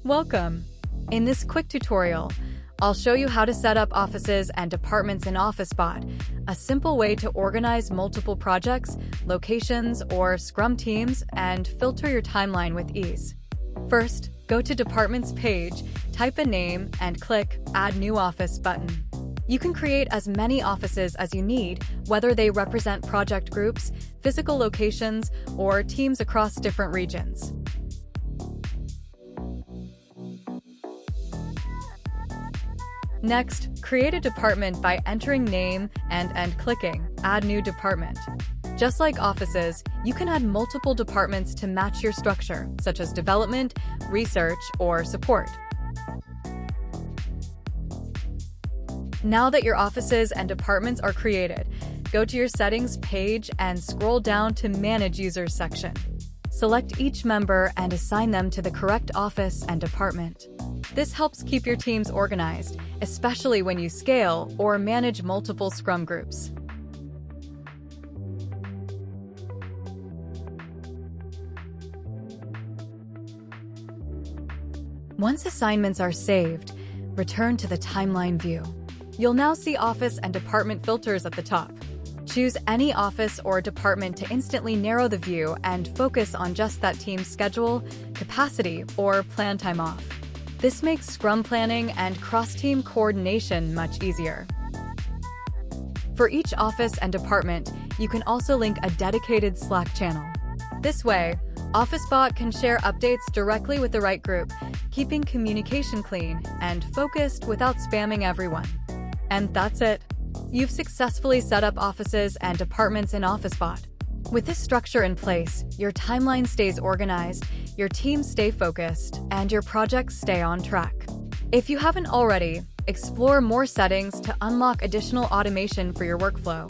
Welcome! In this quick tutorial, I'll show you how to set up offices and departments in Officebot, a simple way to organize multiple projects, locations, or Scrum teams and filter your timeline with ease. First, go to Departments page, type a name, and click Add New Office button. You can create as many offices as you need, whether they represent project groups, physical locations, or teams across different regions. Next, create a department by entering name and clicking Add New Department. Just like offices, you can add multiple departments to match your structure, such as development, research, or support. Now that your offices and departments are created, go to your Settings page and scroll down to Manage Users section. Select each member and assign them to the correct office and department. This helps keep your teams organized, especially when you scale or manage multiple Scrum groups. Once assignments are saved, return to the timeline view. You'll now see office and department filters at the top. Choose any office or department to instantly narrow the view and focus on just that team's schedule, capacity, or plan time off. This makes Scrum planning and cross-team coordination much easier. For each office and department, you can also link a dedicated Slack channel. This way, Officebot can share updates directly with the right group, keeping communication clean and focused without spamming everyone. And that's it. You've successfully set up offices and departments in Officebot. With this structure in place, your timeline stays organized, your teams stay focused, and your projects stay on track. If you haven't already, explore more settings to unlock additional automation for your workflow.